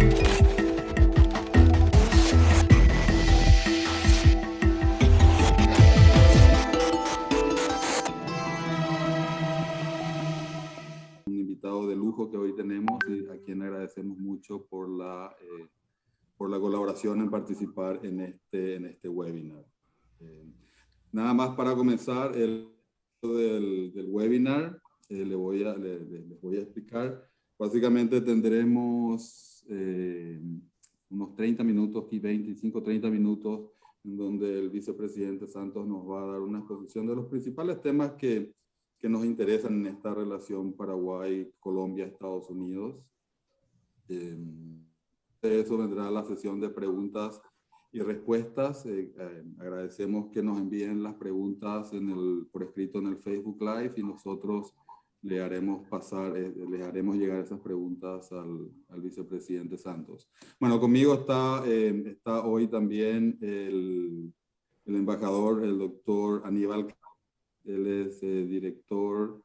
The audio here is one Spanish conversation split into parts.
De lujo que hoy tenemos y a quien agradecemos mucho por la colaboración en participar en este webinar. Nada más para comenzar del webinar, les voy a explicar. Básicamente tendremos unos 30 minutos, 25-30 minutos, en donde el vicepresidente Santos nos va a dar una exposición de los principales temas que nos interesan en esta relación Paraguay, Colombia, Estados Unidos. De eso vendrá la sesión de preguntas y respuestas. Agradecemos que nos envíen las preguntas por escrito en el Facebook Live y nosotros les haremos llegar esas preguntas al vicepresidente Santos. Bueno, conmigo está hoy también el embajador, el doctor Aníbal. Él es director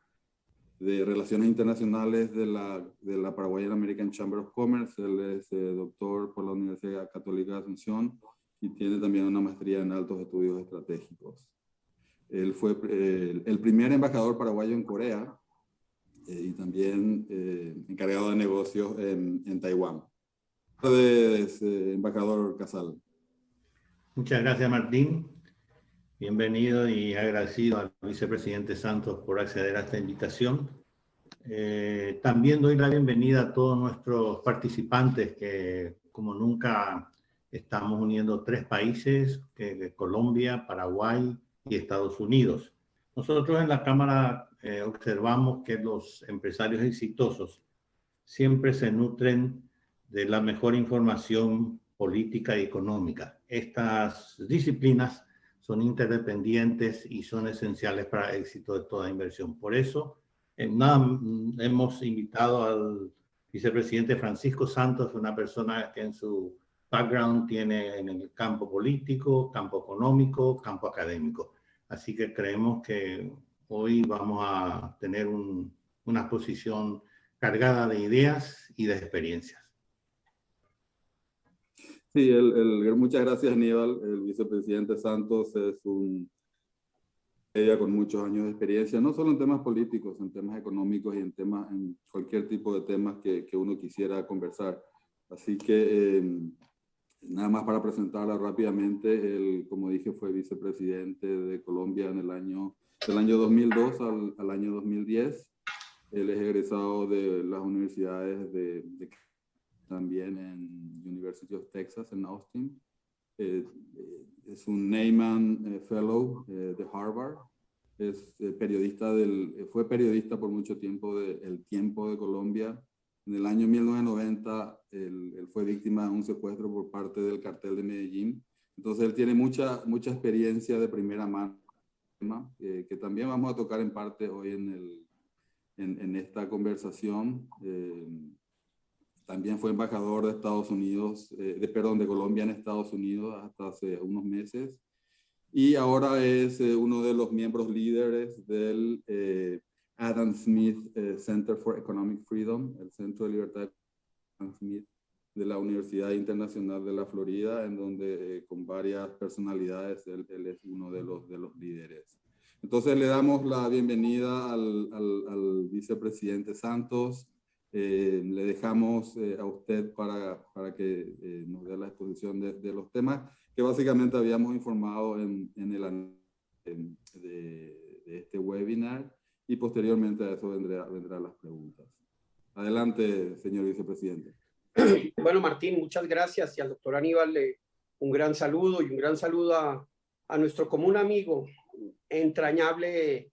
de Relaciones Internacionales de la Paraguayan American Chamber of Commerce. Él es doctor por la Universidad Católica de Asunción y tiene también una maestría en altos estudios estratégicos. Él fue el primer embajador paraguayo en Corea y también encargado de negocios en Taiwán. Embajador Casal. Muchas gracias, Martín. Bienvenido y agradecido al vicepresidente Santos por acceder a esta invitación. También doy la bienvenida a todos nuestros participantes que, como nunca, estamos uniendo 3 países, Colombia, Paraguay y Estados Unidos. Nosotros en la Cámara observamos que los empresarios exitosos siempre se nutren de la mejor información política y económica. Estas disciplinas son interdependientes y son esenciales para el éxito de toda inversión. Por eso, hemos invitado al vicepresidente Francisco Santos, una persona que en su background tiene en el campo político, campo económico, campo académico. Así que creemos que hoy vamos a tener una exposición cargada de ideas y de experiencias. Sí, muchas gracias, Aníbal. El vicepresidente Santos es ella con muchos años de experiencia, no solo en temas políticos, en temas económicos y en cualquier tipo de temas que uno quisiera conversar. Así que nada más para presentarla rápidamente, él, como dije, fue vicepresidente de Colombia del año 2002 al año 2010. Él es egresado de las universidades también en University of Texas en Austin. Es un Neyman Fellow de Harvard. Es fue periodista por mucho tiempo de El Tiempo de Colombia. En el año 1990 él fue víctima de un secuestro por parte del cartel de Medellín. Entonces él tiene mucha experiencia de primera mano, que también vamos a tocar en parte hoy en esta conversación. También fue embajador de Estados Unidos, de Colombia en Estados Unidos hasta hace unos meses. Y ahora es uno de los miembros líderes del Adam Smith Center for Economic Freedom, el Centro de Libertad de Adam Smith de la Universidad Internacional de la Florida, en donde con varias personalidades él es uno de los líderes. Entonces le damos la bienvenida al vicepresidente Santos. Le dejamos a usted para que nos dé la exposición de los temas que básicamente habíamos informado de este webinar, y posteriormente a eso vendrán las preguntas. Adelante, señor vicepresidente. Bueno, Martín, muchas gracias, y al doctor Aníbal un gran saludo, y un gran saludo a nuestro común amigo entrañable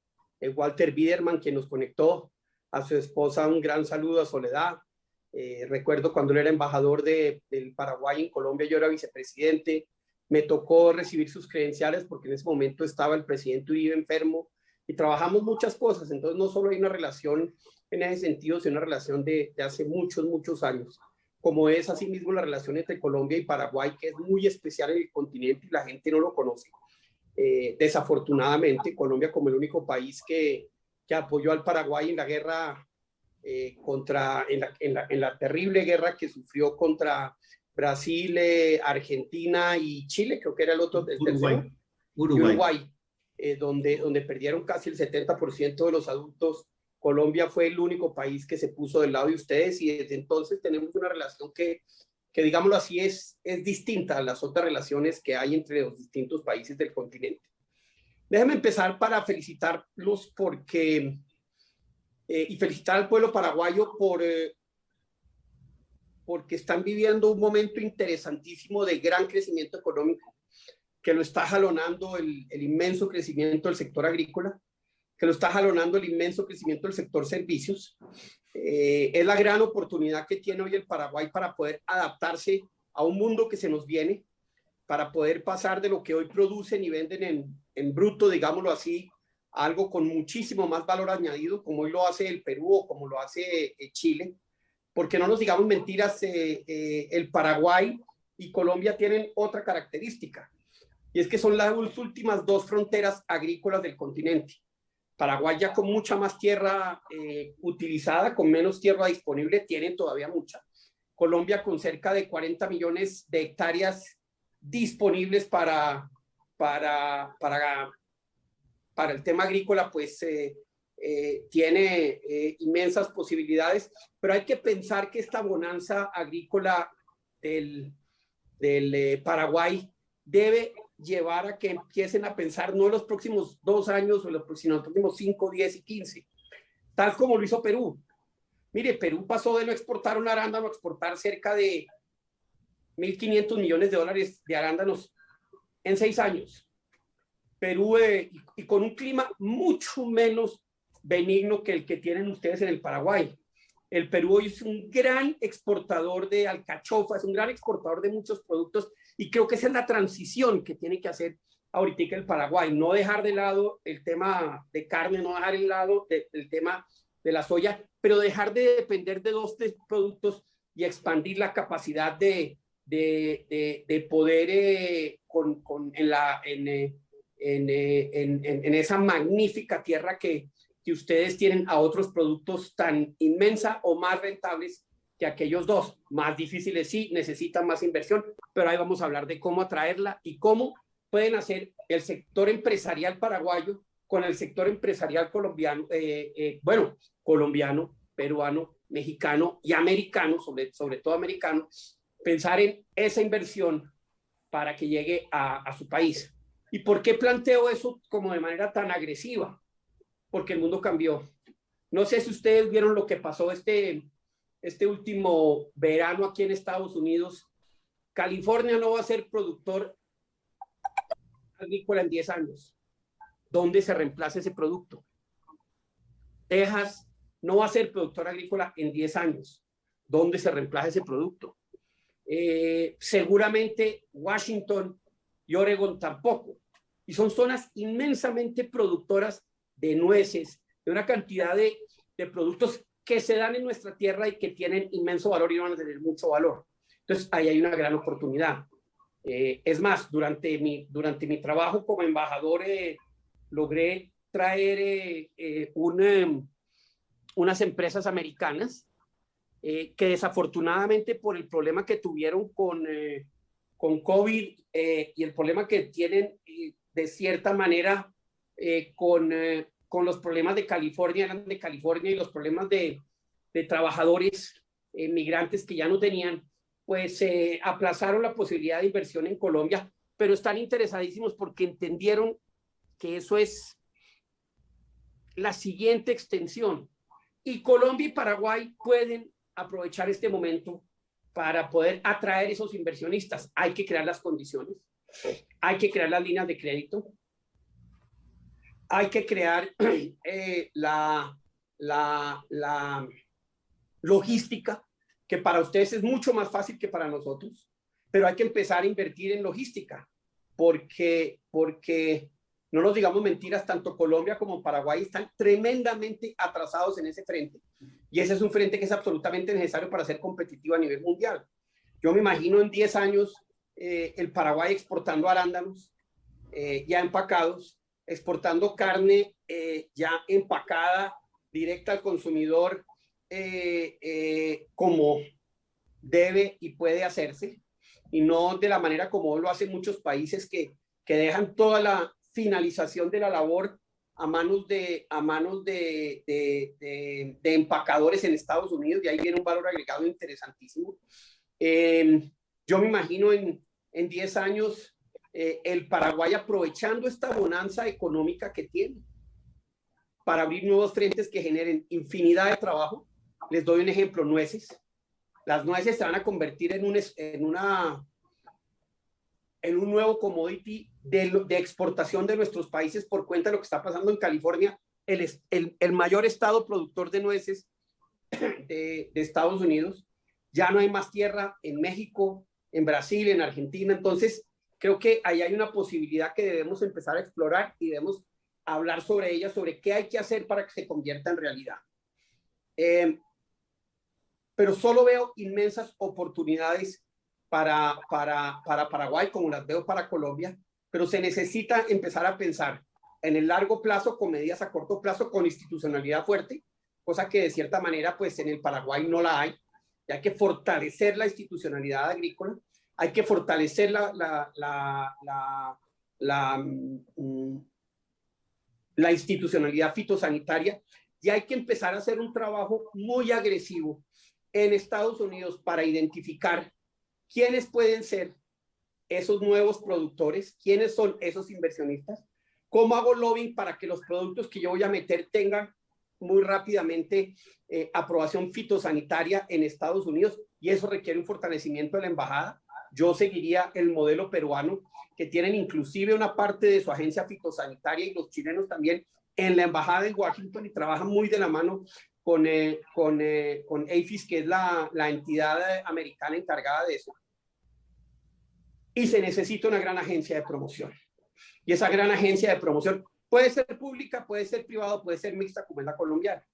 Walter Biderman, quien nos conectó, a su esposa un gran saludo, a Soledad. Recuerdo cuando él era embajador del Paraguay en Colombia, yo era vicepresidente, me tocó recibir sus credenciales porque en ese momento estaba el presidente Uribe enfermo, y trabajamos muchas cosas. Entonces no solo hay una relación en ese sentido, sino una relación de hace muchos años, como es asimismo la relación entre Colombia y Paraguay, que es muy especial en el continente y la gente no lo conoce. Desafortunadamente, Colombia, como el único país que apoyó al Paraguay en la guerra en la terrible guerra que sufrió contra Brasil, Argentina y Chile, creo que era el otro, el tercero, Uruguay, donde perdieron casi el 70% de los adultos. Colombia fue el único país que se puso del lado de ustedes y desde entonces tenemos una relación que digámoslo así, es distinta a las otras relaciones que hay entre los distintos países del continente. Déjenme empezar para felicitarlos y felicitar al pueblo paraguayo porque están viviendo un momento interesantísimo de gran crecimiento económico, que lo está jalonando el inmenso crecimiento del sector agrícola, que lo está jalonando el inmenso crecimiento del sector servicios. Es la gran oportunidad que tiene hoy el Paraguay para poder adaptarse a un mundo que se nos viene, para poder pasar de lo que hoy producen y venden en bruto, digámoslo así, a algo con muchísimo más valor añadido, como hoy lo hace el Perú o como lo hace Chile. Porque no nos digamos mentiras, el Paraguay y Colombia tienen otra característica, y es que son las últimas dos fronteras agrícolas del continente. Paraguay ya con mucha más tierra utilizada, con menos tierra disponible, tienen todavía mucha. Colombia con cerca de 40 millones de hectáreas disponibles para el tema agrícola, pues tiene inmensas posibilidades, pero hay que pensar que esta bonanza agrícola del Paraguay debe llevar a que empiecen a pensar no en los próximos 2 años, sino en los próximos 5, 10 y 15, tal como lo hizo Perú. Mire, Perú pasó de no exportar un arándano a exportar cerca de 1.500 millones de dólares de arándanos en 6 años. Perú, y con un clima mucho menos benigno que el que tienen ustedes en el Paraguay. El Perú hoy es un gran exportador de alcachofa, es un gran exportador de muchos productos, y creo que esa es la transición que tiene que hacer ahorita el Paraguay. No dejar de lado el tema de carne, no dejar de lado el tema de la soya, pero dejar de depender de 2 productos y expandir la capacidad de poder en esa magnífica tierra que ustedes tienen a otros productos tan inmensa o más rentables que aquellos 2. Más difíciles, sí, necesitan más inversión, pero ahí vamos a hablar de cómo atraerla y cómo pueden hacer el sector empresarial paraguayo con el sector empresarial colombiano, colombiano, peruano, mexicano y americano, sobre todo americano, pensar en esa inversión para que llegue a su país. ¿Y por qué planteo eso como de manera tan agresiva? Porque el mundo cambió. No sé si ustedes vieron lo que pasó este último verano aquí en Estados Unidos. California no va a ser productor agrícola en 10 años. ¿Dónde se reemplaza ese producto? Texas no va a ser productor agrícola en 10 años. ¿Dónde se reemplaza ese producto? Seguramente Washington y Oregon tampoco. Y son zonas inmensamente productoras de nueces, de una cantidad de productos que se dan en nuestra tierra y que tienen inmenso valor y van a tener mucho valor. Entonces, ahí hay una gran oportunidad. Es más, durante mi trabajo como embajador, logré traer unas empresas americanas que desafortunadamente por el problema que tuvieron con COVID y el problema que tienen de cierta manera con los problemas de California, eran de California, y los problemas de trabajadores migrantes que ya no tenían, pues aplazaron la posibilidad de inversión en Colombia, pero están interesadísimos porque entendieron que eso es la siguiente extensión. Y Colombia y Paraguay pueden aprovechar este momento para poder atraer esos inversionistas. Hay que crear las condiciones, hay que crear las líneas de crédito, hay que crear la logística, que para ustedes es mucho más fácil que para nosotros, pero hay que empezar a invertir en logística, porque no nos digamos mentiras, tanto Colombia como Paraguay están tremendamente atrasados en ese frente, y ese es un frente que es absolutamente necesario para ser competitivo a nivel mundial. Yo me imagino en 10 años el Paraguay exportando arándanos ya empacados, exportando carne ya empacada, directa al consumidor, como debe y puede hacerse, y no de la manera como lo hacen muchos países que dejan toda la finalización de la labor a manos de empacadores en Estados Unidos, y ahí viene un valor agregado interesantísimo. Yo me imagino en 10 años el Paraguay aprovechando esta bonanza económica que tiene para abrir nuevos frentes que generen infinidad de trabajo. Les doy un ejemplo: nueces. Las nueces se van a convertir en un nuevo commodity de exportación de nuestros países por cuenta de lo que está pasando en California, el mayor estado productor de nueces de Estados Unidos. Ya no hay más tierra en México, en Brasil, en Argentina. Entonces, creo que ahí hay una posibilidad que debemos empezar a explorar y debemos hablar sobre ella, sobre qué hay que hacer para que se convierta en realidad. Pero solo veo inmensas oportunidades para Paraguay, como las veo para Colombia, pero se necesita empezar a pensar en el largo plazo, con medidas a corto plazo, con institucionalidad fuerte, cosa que de cierta manera pues en el Paraguay no la hay. Y hay que fortalecer la institucionalidad agrícola, hay que fortalecer la institucionalidad fitosanitaria, y hay que empezar a hacer un trabajo muy agresivo en Estados Unidos para identificar quiénes pueden ser esos nuevos productores, quiénes son esos inversionistas, cómo hago lobbying para que los productos que yo voy a meter tengan muy rápidamente aprobación fitosanitaria en Estados Unidos, y eso requiere un fortalecimiento de la embajada. Yo seguiría el modelo peruano, que tienen inclusive una parte de su agencia fitosanitaria, y los chilenos también, en la embajada en Washington, y trabajan muy de la mano con APHIS, que es la entidad americana encargada de eso. Y se necesita una gran agencia de promoción. Y esa gran agencia de promoción puede ser pública, puede ser privada, puede ser mixta, como es la colombiana.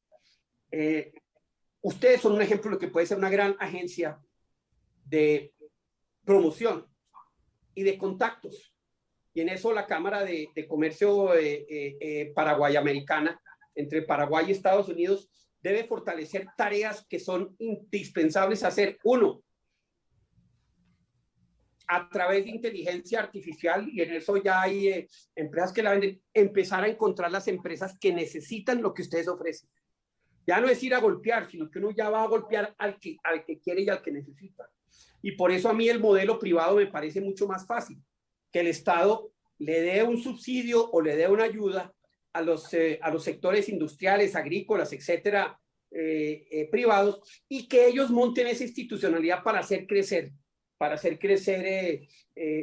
Ustedes son un ejemplo de lo que puede ser una gran agencia de promoción y de contactos. Y en eso la Cámara de Comercio Paraguay-Americana, entre Paraguay y Estados Unidos, debe fortalecer tareas que son indispensables hacer. Uno, a través de inteligencia artificial, y en eso ya hay empresas que la venden, empezar a encontrar las empresas que necesitan lo que ustedes ofrecen. Ya no es ir a golpear, sino que uno ya va a golpear al que quiere y al que necesita. Y por eso a mí el modelo privado me parece mucho más fácil, que el Estado le dé un subsidio o le dé una ayuda a los sectores industriales, agrícolas, etcétera, privados, y que ellos monten esa institucionalidad para hacer crecer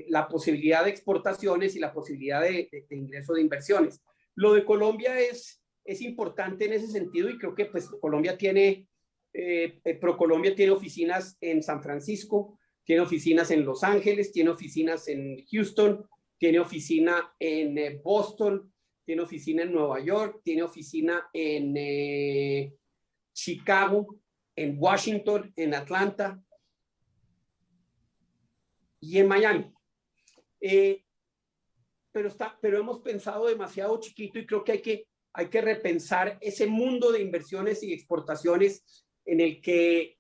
la posibilidad de exportaciones y la posibilidad de ingreso de inversiones. Lo de Colombia es importante en ese sentido, y creo que pues Colombia tiene, ProColombia tiene oficinas en San Francisco, tiene oficinas en Los Ángeles, tiene oficinas en Houston, tiene oficina en Boston, tiene oficina en Nueva York, tiene oficina en Chicago, en Washington, en Atlanta y en Miami. Pero hemos pensado demasiado chiquito, y creo que hay que repensar ese mundo de inversiones y exportaciones en el que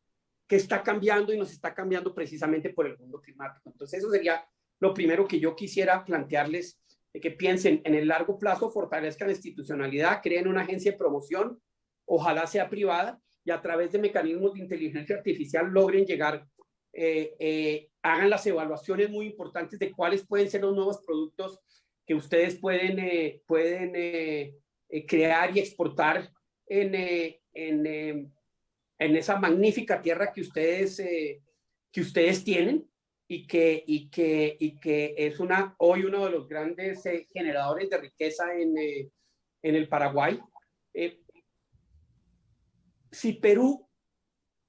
está cambiando, y nos está cambiando precisamente por el mundo climático. Entonces eso sería lo primero que yo quisiera plantearles, de que piensen en el largo plazo, fortalezcan la institucionalidad, creen una agencia de promoción, ojalá sea privada, y a través de mecanismos de inteligencia artificial logren llegar, hagan las evaluaciones muy importantes de cuáles pueden ser los nuevos productos que ustedes pueden crear y exportar en esa magnífica tierra que ustedes tienen, y que es hoy uno de los grandes generadores de riqueza en el Paraguay. Si Perú,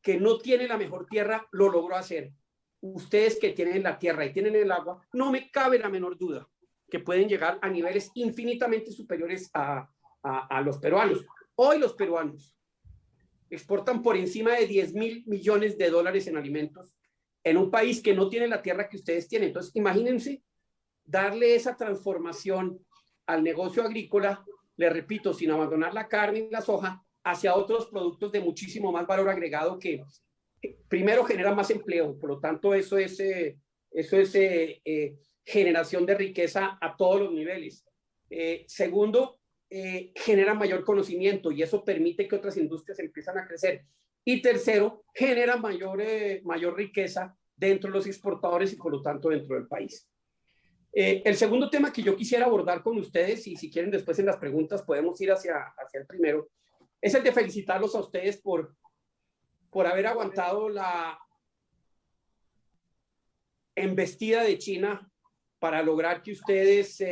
que no tiene la mejor tierra, lo logró hacer, ustedes que tienen la tierra y tienen el agua, no me cabe la menor duda que pueden llegar a niveles infinitamente superiores a los peruanos. Hoy los peruanos exportan por encima de 10.000 millones de dólares en alimentos, en un país que no tiene la tierra que ustedes tienen. Entonces, imagínense darle esa transformación al negocio agrícola, le repito, sin abandonar la carne y la soja, hacia otros productos de muchísimo más valor agregado que primero generan más empleo, por lo tanto eso es generación de riqueza a todos los niveles. Segundo, genera mayor conocimiento y eso permite que otras industrias empiezan a crecer. Y tercero, genera mayor riqueza dentro de los exportadores y por lo tanto dentro del país. El segundo tema que yo quisiera abordar con ustedes, y si quieren después en las preguntas podemos ir hacia el primero, es el de felicitarlos a ustedes por haber aguantado la embestida de China para lograr que ustedes,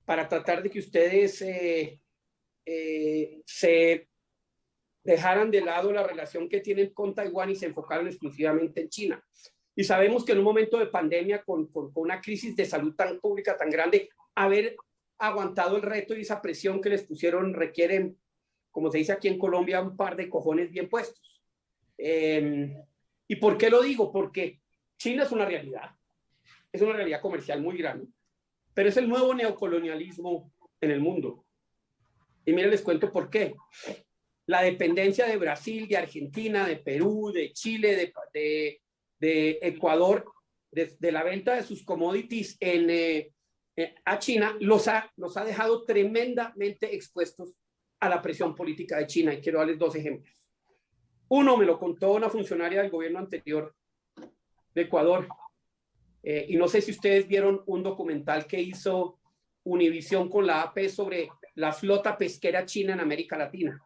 para tratar de que ustedes se dejaran de lado la relación que tienen con Taiwán y se enfocaran exclusivamente en China. Y sabemos que en un momento de pandemia, con una crisis de salud tan pública, tan grande, haber aguantado el reto y esa presión que les pusieron requieren, como se dice aquí en Colombia, un par de cojones bien puestos. ¿Y por qué lo digo? Porque China es una realidad comercial muy grande, pero es el nuevo neocolonialismo en el mundo. Y miren, les cuento por qué. La dependencia de Brasil, de Argentina, de Perú, de Chile, de Ecuador, de la venta de sus commodities a China, los ha dejado tremendamente expuestos a la presión política de China. Y quiero darles dos ejemplos. Uno me lo contó una funcionaria del gobierno anterior de Ecuador. Y no sé si ustedes vieron un documental que hizo Univisión con la AP sobre la flota pesquera china en América Latina.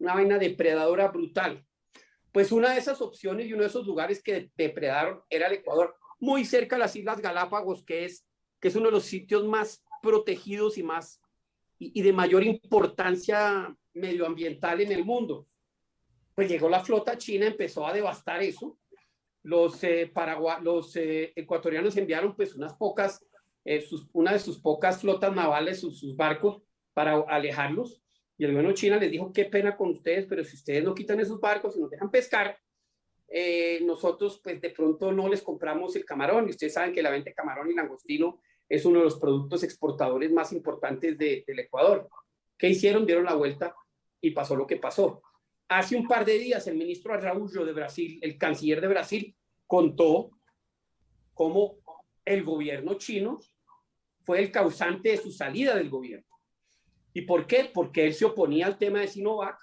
Una vaina depredadora brutal. Pues una de esas opciones y uno de esos lugares que depredaron era el Ecuador, muy cerca de las Islas Galápagos, que es uno de los sitios más protegidos y de mayor importancia medioambiental en el mundo. Pues llegó la flota china, empezó a devastar eso. Los ecuatorianos enviaron pues una de sus pocas flotas navales, sus barcos, para alejarlos. Y el gobierno de China les dijo, qué pena con ustedes, pero si ustedes no quitan esos barcos y nos dejan pescar, nosotros pues de pronto no les compramos el camarón. Y ustedes saben que la venta de camarón y langostino es uno de los productos exportadores más importantes del Ecuador. ¿Qué hicieron? Dieron la vuelta y pasó lo que pasó. Hace un par de días el ministro Araújo de Brasil, el canciller de Brasil, contó cómo el gobierno chino fue el causante de su salida del gobierno. ¿Y por qué? Porque él se oponía al tema de Sinovac,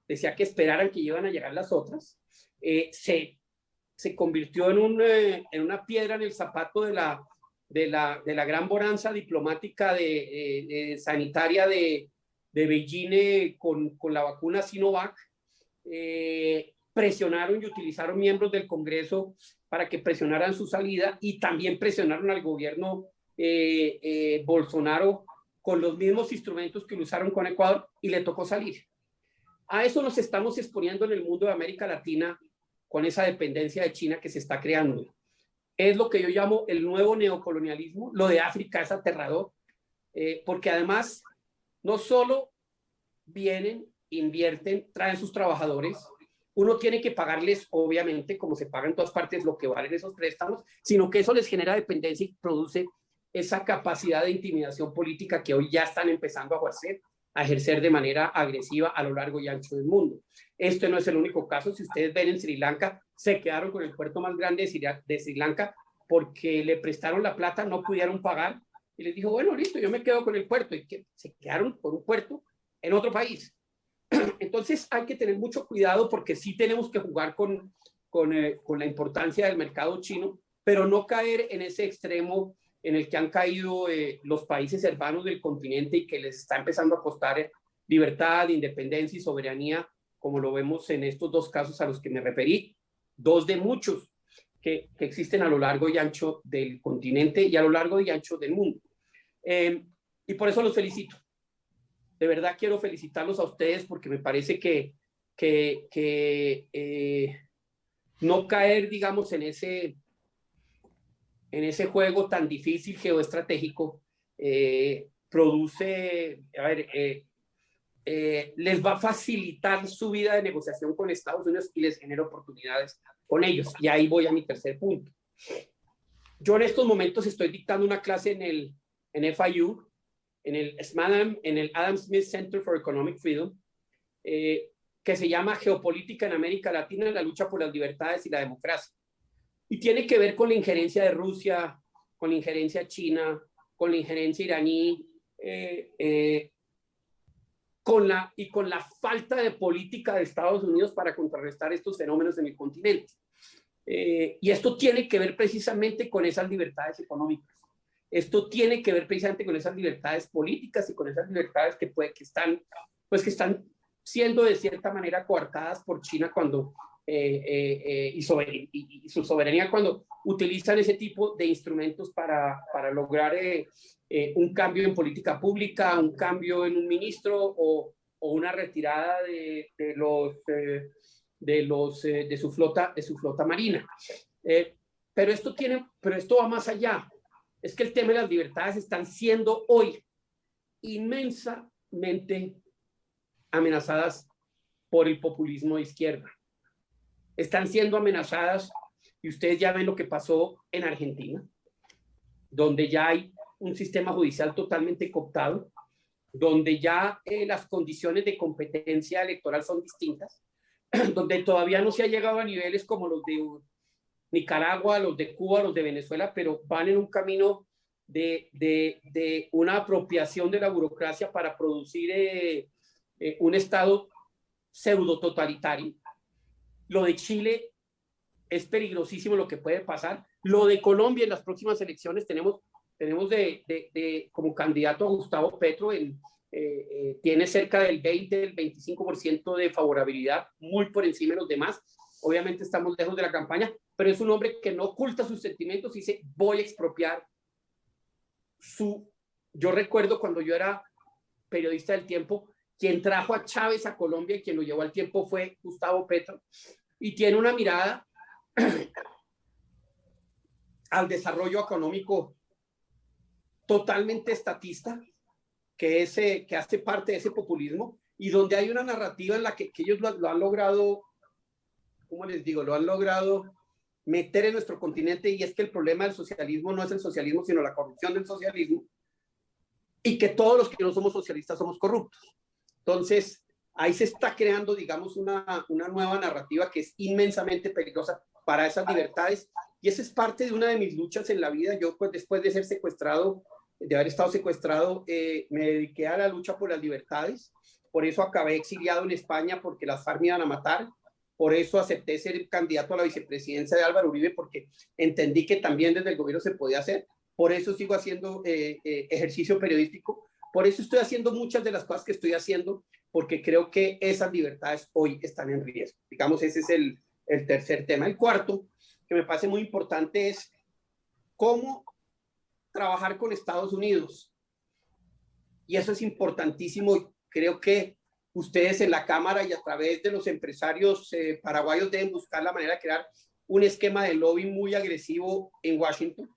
decía que esperaran que iban a llegar las otras. Se convirtió en una piedra en el zapato de la gran bonanza diplomática sanitaria de Beijing con la vacuna Sinovac. Presionaron y utilizaron miembros del Congreso para que presionaran su salida y también presionaron al gobierno Bolsonaro con los mismos instrumentos que lo usaron con Ecuador y le tocó salir. A eso nos estamos exponiendo en el mundo de América Latina con esa dependencia de China que se está creando. Es lo que yo llamo el nuevo neocolonialismo. Lo de África es aterrador, porque además no solo vienen, invierten, traen sus trabajadores, uno tiene que pagarles, obviamente, como se paga en todas partes, lo que valen esos préstamos, sino que eso les genera dependencia y produce esa capacidad de intimidación política que hoy ya están empezando a ejercer de manera agresiva a lo largo y ancho del mundo. Esto no es el único caso. Si ustedes ven en Sri Lanka, se quedaron con el puerto más grande de Sri Lanka porque le prestaron la plata, no pudieron pagar y les dijo, bueno, listo, yo me quedo con el puerto, y que se quedaron con un puerto en otro país. Entonces hay que tener mucho cuidado porque sí tenemos que jugar con la importancia del mercado chino, pero no caer en ese extremo en el que han caído los países hermanos del continente y que les está empezando a costar libertad, independencia y soberanía, como lo vemos en estos dos casos a los que me referí, dos de muchos que existen a lo largo y ancho del continente y a lo largo y ancho del mundo. Y por eso los felicito. De verdad quiero felicitarlos a ustedes porque me parece que no caer, digamos, en ese juego tan difícil geoestratégico produce, les va a facilitar su vida de negociación con Estados Unidos y les genera oportunidades con ellos. Y ahí voy a mi tercer punto. Yo en estos momentos estoy dictando una clase en FIU, en el Adam Smith Center for Economic Freedom, que se llama Geopolítica en América Latina, la lucha por las libertades y la democracia. Y tiene que ver con la injerencia de Rusia, con la injerencia china, con la injerencia iraní, con la falta de política de Estados Unidos para contrarrestar estos fenómenos en el continente. Y esto tiene que ver precisamente con esas libertades económicas. Esto tiene que ver precisamente con esas libertades políticas y con esas libertades que están siendo de cierta manera coartadas por China y su soberanía cuando utilizan ese tipo de instrumentos para lograr un cambio en política pública, un cambio en un ministro o una retirada de su flota marina. Pero esto va más allá. Es que el tema de las libertades están siendo hoy inmensamente amenazadas por el populismo de izquierda. Están siendo amenazadas, y ustedes ya ven lo que pasó en Argentina, donde ya hay un sistema judicial totalmente cooptado, donde ya las condiciones de competencia electoral son distintas, donde todavía no se ha llegado a niveles como los de Nicaragua, los de Cuba, los de Venezuela, pero van en un camino de una apropiación de la burocracia para producir un Estado pseudo totalitario. Lo de Chile es peligrosísimo lo que puede pasar. Lo de Colombia en las próximas elecciones tenemos como candidato a Gustavo Petro, tiene cerca del 20, del 25% de favorabilidad, muy por encima de los demás. Obviamente estamos lejos de la campaña, pero es un hombre que no oculta sus sentimientos y dice, voy a expropiar Yo recuerdo cuando yo era periodista del Tiempo, quien trajo a Chávez a Colombia y quien lo llevó al Tiempo fue Gustavo Petro, y tiene una mirada al desarrollo económico totalmente estatista, que hace parte de ese populismo, y donde hay una narrativa en la que ellos lo han logrado, ¿cómo les digo? Lo han logrado meter en nuestro continente, y es que el problema del socialismo no es el socialismo, sino la corrupción del socialismo, y que todos los que no somos socialistas somos corruptos. Entonces, ahí se está creando, digamos, una nueva narrativa que es inmensamente peligrosa para esas libertades, y esa es parte de una de mis luchas en la vida. Yo, pues, después de ser secuestrado, de haber estado secuestrado, me dediqué a la lucha por las libertades. Por eso acabé exiliado en España, porque las FARC me iban a matar. Por eso acepté ser candidato a la vicepresidencia de Álvaro Uribe, porque entendí que también desde el gobierno se podía hacer. Por eso sigo haciendo ejercicio periodístico. Por eso estoy haciendo muchas de las cosas que estoy haciendo, porque creo que esas libertades hoy están en riesgo. Digamos, ese es el tercer tema. El cuarto, que me parece muy importante, es cómo trabajar con Estados Unidos. Y eso es importantísimo. Creo que ustedes en la Cámara y a través de los empresarios paraguayos deben buscar la manera de crear un esquema de lobby muy agresivo en Washington.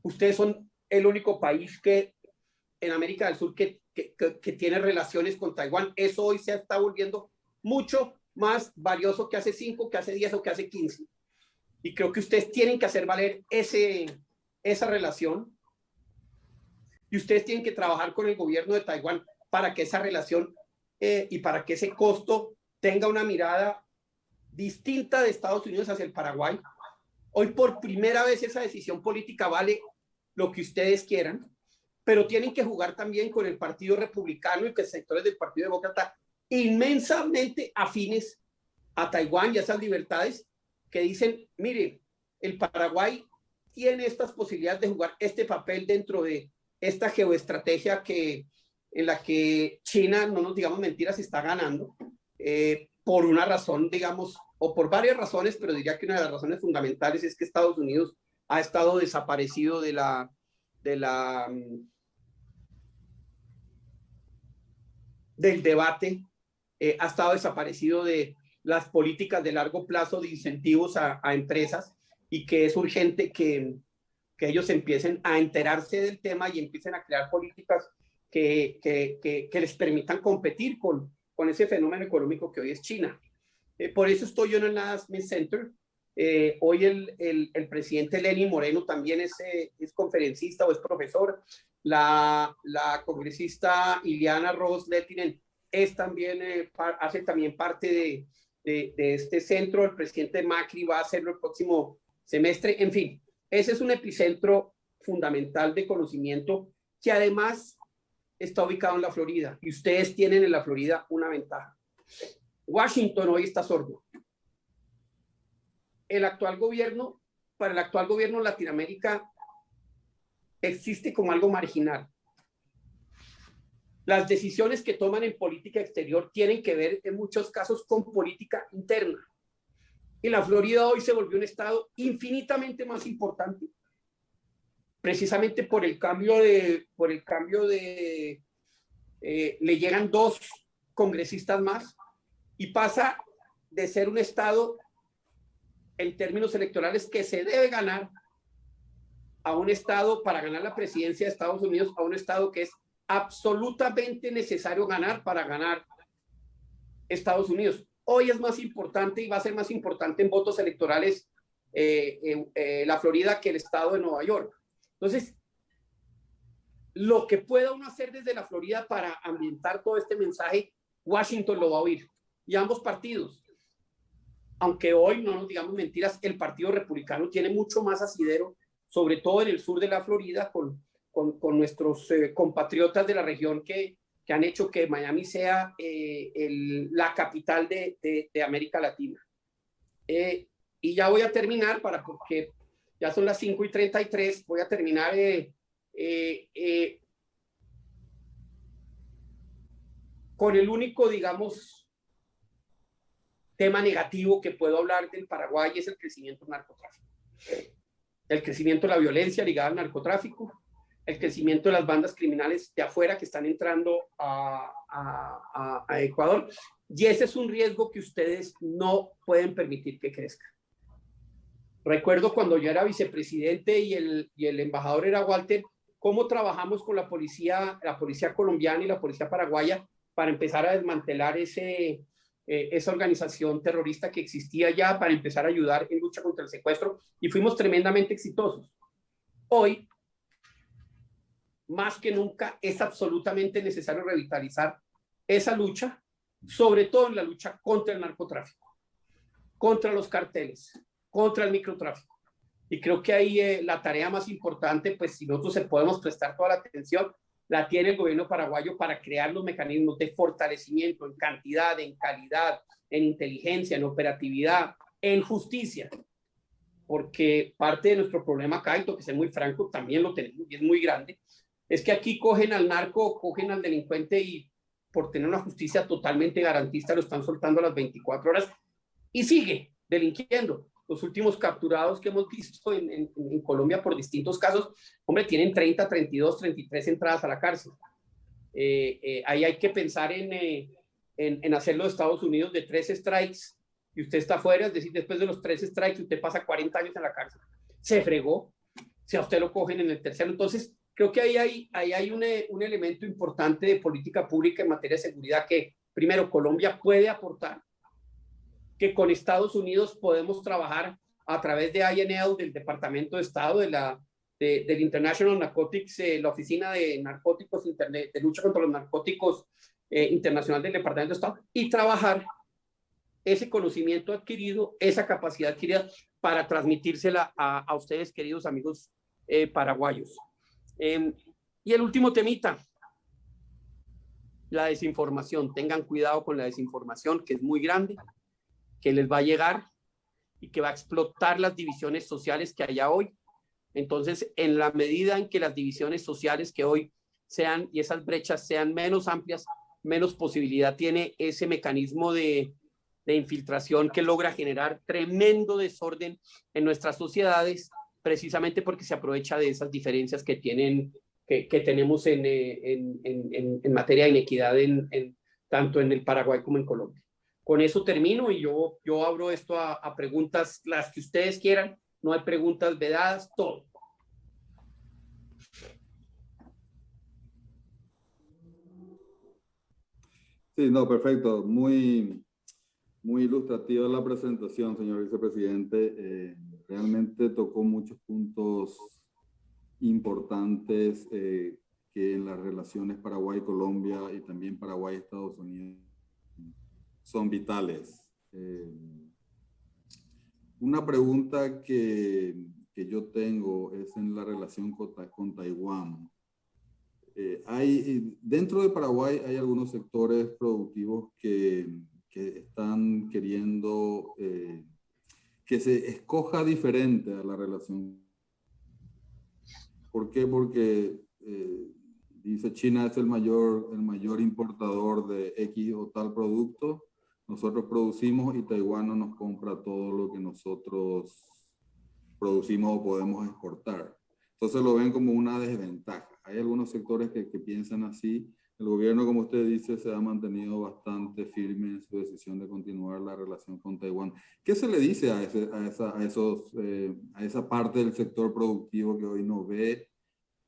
Ustedes son el único país en América del Sur que tiene relaciones con Taiwán. Eso hoy se está volviendo mucho más valioso que hace 5, que hace 10 o que hace 15. Y creo que ustedes tienen que hacer valer esa relación, y ustedes tienen que trabajar con el gobierno de Taiwán para que esa relación y para que ese costo tenga una mirada distinta de Estados Unidos hacia el Paraguay. Hoy por primera vez esa decisión política vale lo que ustedes quieran, pero tienen que jugar también con el Partido Republicano y con sectores del Partido Demócrata inmensamente afines a Taiwán y a esas libertades, que dicen, mire, el Paraguay tiene estas posibilidades de jugar este papel dentro de esta geoestrategia en la que China, no nos digamos mentiras, está ganando, por una razón, digamos, o por varias razones, pero diría que una de las razones fundamentales es que Estados Unidos ha estado desaparecido del debate, ha estado desaparecido de las políticas de largo plazo de incentivos a empresas, y que es urgente que ellos empiecen a enterarse del tema y empiecen a crear políticas que les permitan competir con ese fenómeno económico que hoy es China. Por eso estoy yo en el NASME Center. Hoy el presidente Lenín Moreno también es conferencista o es profesor. La congresista Ileana Ross Lehtinen hace también parte de este centro. El presidente Macri va a hacerlo el próximo semestre. En fin, ese es un epicentro fundamental de conocimiento que además está ubicado en la Florida, y ustedes tienen en la Florida una ventaja. Washington hoy está sordo. Para el actual gobierno Latinoamérica existe como algo marginal. Las decisiones que toman en política exterior tienen que ver en muchos casos con política interna. Y la Florida hoy se volvió un estado infinitamente más importante, precisamente por el cambio de le llegan 2 congresistas más y pasa de ser un estado en términos electorales que se debe ganar a un estado, para ganar la presidencia de Estados Unidos, a un estado que es absolutamente necesario ganar para ganar Estados Unidos. Hoy es más importante y va a ser más importante en votos electorales la Florida que el estado de Nueva York. Entonces, lo que pueda uno hacer desde la Florida para ambientar todo este mensaje, Washington lo va a oír. Y ambos partidos, aunque hoy no nos digamos mentiras, el Partido Republicano tiene mucho más asidero, sobre todo en el sur de la Florida, con nuestros compatriotas de la región que han hecho que Miami sea la capital de América Latina. Y ya voy a terminar, porque ya son las 5:33, voy a terminar con el único, digamos, tema negativo que puedo hablar del Paraguay, es el crecimiento del narcotráfico. El crecimiento de la violencia ligada al narcotráfico, el crecimiento de las bandas criminales de afuera que están entrando a Ecuador. Y ese es un riesgo que ustedes no pueden permitir que crezca. Recuerdo cuando yo era vicepresidente y el embajador era Walter, cómo trabajamos con la policía colombiana y la policía paraguaya para empezar a desmantelar esa organización terrorista que existía ya, para empezar a ayudar en lucha contra el secuestro, y fuimos tremendamente exitosos. Hoy, más que nunca, es absolutamente necesario revitalizar esa lucha, sobre todo en la lucha contra el narcotráfico, contra los carteles, contra el microtráfico. Y creo que ahí la tarea más importante, pues si nosotros podemos prestar toda la atención, la tiene el gobierno paraguayo para crear los mecanismos de fortalecimiento en cantidad, en calidad, en inteligencia, en operatividad, en justicia. Porque parte de nuestro problema acá, y tengo que ser muy franco, también lo tenemos y es muy grande, es que aquí cogen al narco, cogen al delincuente y por tener una justicia totalmente garantista lo están soltando a las 24 horas y sigue delinquiendo. Los últimos capturados que hemos visto en Colombia por distintos casos, hombre, tienen 30, 32, 33 entradas a la cárcel. Ahí hay que pensar en hacerlo de Estados Unidos de 3 strikes y usted está fuera, es decir, después de los 3 strikes usted pasa 40 años en la cárcel. Se fregó, si a usted lo cogen en el tercero. Entonces, creo que ahí hay un elemento importante de política pública en materia de seguridad que, primero, Colombia puede aportar, que con Estados Unidos podemos trabajar a través de INL, del Departamento de Estado, del International Narcotics, la Oficina de Narcóticos, de lucha contra los narcóticos internacional del Departamento de Estado, y trabajar ese conocimiento adquirido, esa capacidad adquirida, para transmitírsela a ustedes, queridos amigos paraguayos. Y el último temita, la desinformación. Tengan cuidado con la desinformación, que es muy grande, que les va a llegar y que va a explotar las divisiones sociales que haya hoy. Entonces, en la medida en que las divisiones sociales que hoy sean y esas brechas sean menos amplias, menos posibilidad tiene ese mecanismo de infiltración que logra generar tremendo desorden en nuestras sociedades, precisamente porque se aprovecha de esas diferencias que tenemos en materia de inequidad tanto en el Paraguay como en Colombia. Con eso termino y yo abro esto a preguntas, las que ustedes quieran. No hay preguntas vedadas, todo. Sí, no, perfecto. Muy ilustrativa la presentación, señor vicepresidente. Realmente tocó muchos puntos importantes que que en las relaciones Paraguay-Colombia y también Paraguay-Estados Unidos son vitales. Una pregunta que yo tengo es en la relación con Taiwán. Dentro de Paraguay hay algunos sectores productivos que están queriendo que se escoja diferente a la relación. ¿Por qué? Porque dice China es el mayor importador de X o tal producto. Nosotros producimos y Taiwán no nos compra todo lo que nosotros producimos o podemos exportar. Entonces lo ven como una desventaja. Hay algunos sectores que piensan así. El gobierno, como usted dice, se ha mantenido bastante firme en su decisión de continuar la relación con Taiwán. ¿Qué se le dice a esa parte del sector productivo que hoy no ve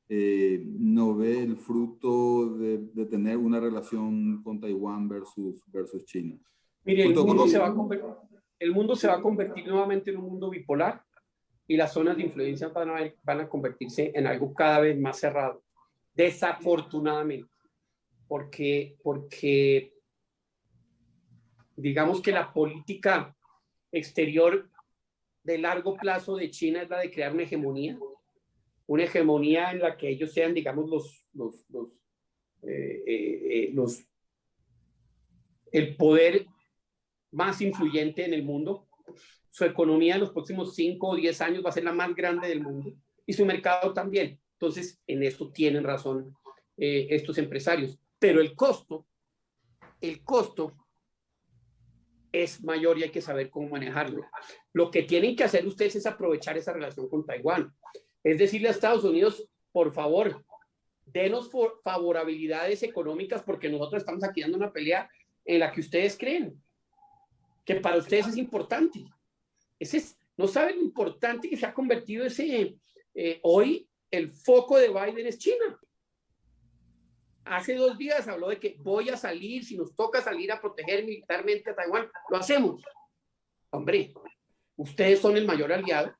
el fruto de tener una relación con Taiwán versus China? Mire, el mundo se va a convertir nuevamente en un mundo bipolar y las zonas de influencia van a convertirse en algo cada vez más cerrado, desafortunadamente, porque digamos que la política exterior de largo plazo de China es la de crear una hegemonía en la que ellos sean, digamos, el poder más influyente en el mundo. Su economía en los próximos 5 o 10 años va a ser la más grande del mundo y su mercado también. Entonces, en eso tienen razón estos empresarios. Pero el costo es mayor y hay que saber cómo manejarlo. Lo que tienen que hacer ustedes es aprovechar esa relación con Taiwán. Es decirle a Estados Unidos, por favor, denos favorabilidades económicas porque nosotros estamos aquí dando una pelea en la que ustedes creen que para ustedes es importante. No saben lo importante que se ha convertido hoy el foco de Biden es China. Hace 2 días habló de que voy a salir, si nos toca salir a proteger militarmente a Taiwán, lo hacemos. Hombre, ustedes son el mayor aliado.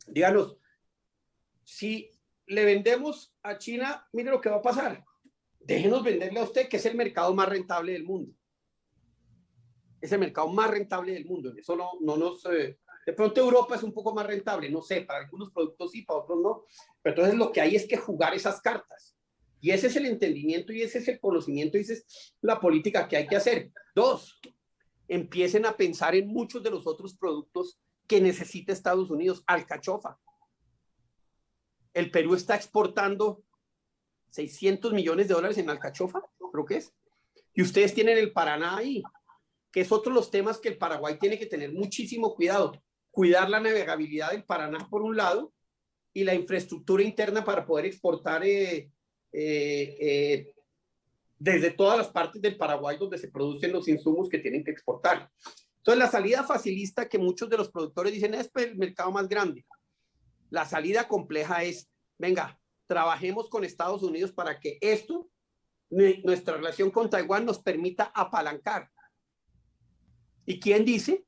Díganos, si le vendemos a China, mire lo que va a pasar. Déjenos venderle a usted, que es el mercado más rentable del mundo. Es el mercado más rentable del mundo. Eso no nos... de pronto Europa es un poco más rentable, no sé, para algunos productos sí, para otros no. Pero entonces lo que hay es que jugar esas cartas. Y ese es el entendimiento y ese es el conocimiento y esa es la política que hay que hacer. 2, empiecen a pensar en muchos de los otros productos que necesita Estados Unidos. Alcachofa. El Perú está exportando $600 millones en alcachofa, creo que es. Y ustedes tienen el Paraná ahí, que es otro de los temas que el Paraguay tiene que tener muchísimo cuidado. Cuidar la navegabilidad del Paraná por un lado y la infraestructura interna para poder exportar desde todas las partes del Paraguay donde se producen los insumos que tienen que exportar. Entonces, la salida facilista que muchos de los productores dicen es el mercado más grande. La salida compleja es, venga, trabajemos con Estados Unidos para que nuestra relación con Taiwán nos permita apalancar. ¿Y quién dice